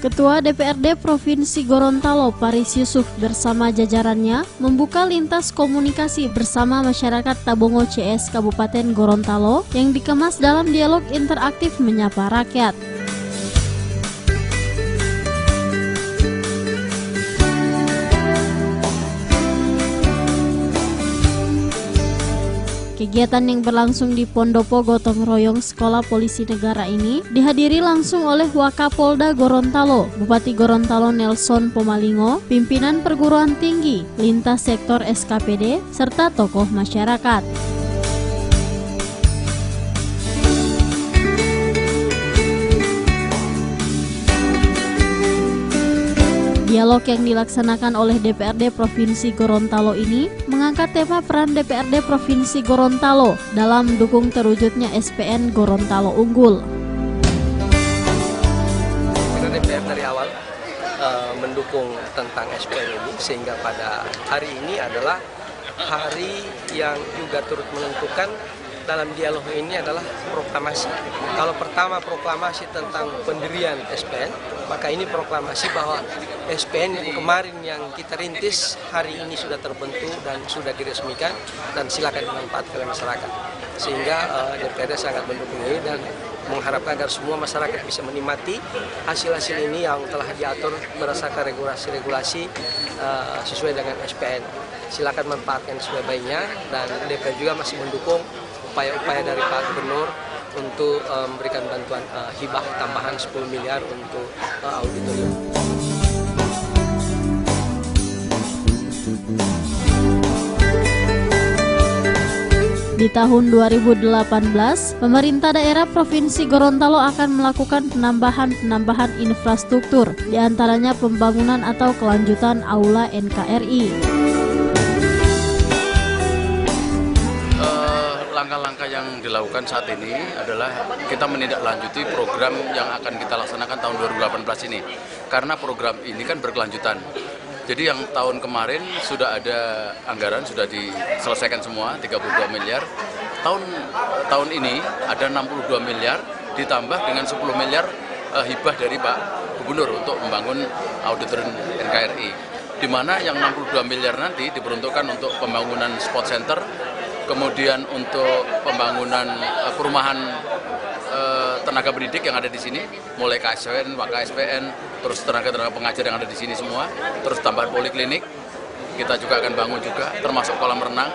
Ketua DPRD Provinsi Gorontalo Paris Yusuf bersama jajarannya membuka lintas komunikasi bersama masyarakat Tabongo CS Kabupaten Gorontalo yang dikemas dalam dialog interaktif menyapa rakyat. Kegiatan yang berlangsung di Pondopo Gotong Royong Sekolah Polisi Negara ini dihadiri langsung oleh Wakapolda Gorontalo, Bupati Gorontalo Nelson Pomalingo, pimpinan perguruan tinggi, lintas sektor SKPD, serta tokoh masyarakat. Dialog yang dilaksanakan oleh DPRD Provinsi Gorontalo ini mengangkat tema peran DPRD Provinsi Gorontalo dalam mendukung terwujudnya SPN Gorontalo Unggul. DPR dari awal mendukung tentang SPN ini, sehingga pada hari ini adalah hari yang juga turut menentukan dalam dialog ini adalah proklamasi. Kalau pertama proklamasi tentang pendirian SPN, maka ini proklamasi bahwa SPN yang kemarin yang kita rintis hari ini sudah terbentuk dan sudah diresmikan dan silakan dimanfaatkan oleh masyarakat. Sehingga DPRD sangat mendukung ini dan mengharapkan agar semua masyarakat bisa menikmati hasil-hasil ini yang telah diatur berdasarkan regulasi-regulasi sesuai dengan SPN. Silakan manfaatkan sesuai baiknya, dan DPR juga masih mendukung upaya-upaya dari Pak Gubernur untuk memberikan bantuan hibah tambahan 10 miliar untuk auditorium. Di tahun 2018, pemerintah daerah Provinsi Gorontalo akan melakukan penambahan infrastruktur, diantaranya pembangunan atau kelanjutan Aula NKRI. Langkah-langkah yang dilakukan saat ini adalah kita menindaklanjuti program yang akan kita laksanakan tahun 2018 ini. Karena program ini kan berkelanjutan. Jadi yang tahun kemarin sudah ada anggaran, sudah diselesaikan semua, 32 miliar. Tahun ini ada 62 miliar, ditambah dengan 10 miliar hibah dari Pak Gubernur untuk membangun auditorium NKRI. Di mana yang 62 miliar nanti diperuntukkan untuk pembangunan sport center, kemudian untuk pembangunan perumahan tenaga pendidik yang ada di sini, mulai KSPN, WKSPN, terus tenaga pengajar yang ada di sini semua, terus tambahan poliklinik, kita juga akan bangun juga, termasuk kolam renang,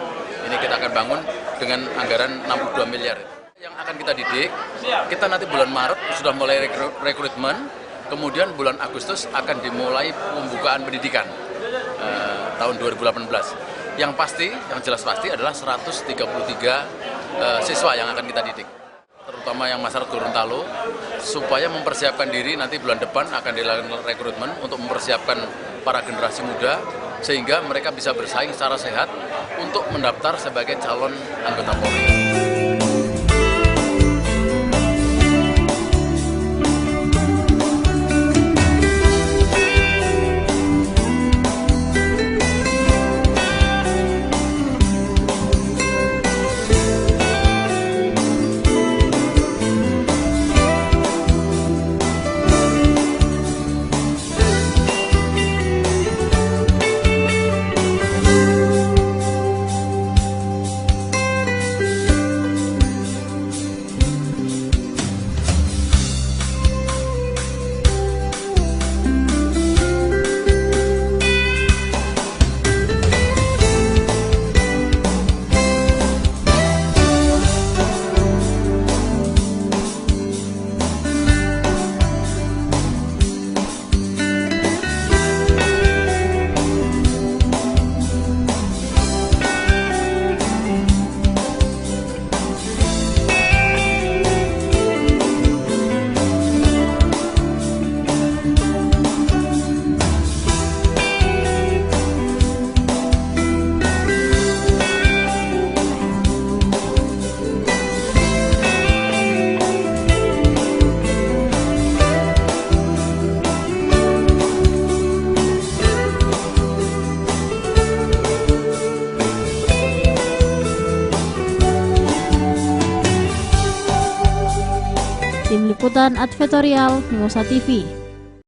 ini kita akan bangun dengan anggaran 62 miliar. Yang akan kita didik, kita nanti bulan Maret sudah mulai rekrutmen, kemudian bulan Agustus akan dimulai pembukaan pendidikan tahun 2018. Yang pasti, yang jelas pasti adalah 133 siswa yang akan kita didik. Terutama yang masyarakat Gorontalo, supaya mempersiapkan diri nanti bulan depan akan dilakukan rekrutmen untuk mempersiapkan para generasi muda, sehingga mereka bisa bersaing secara sehat untuk mendaftar sebagai calon anggota Polri. Tim Liputan Advertorial Mimosa TV.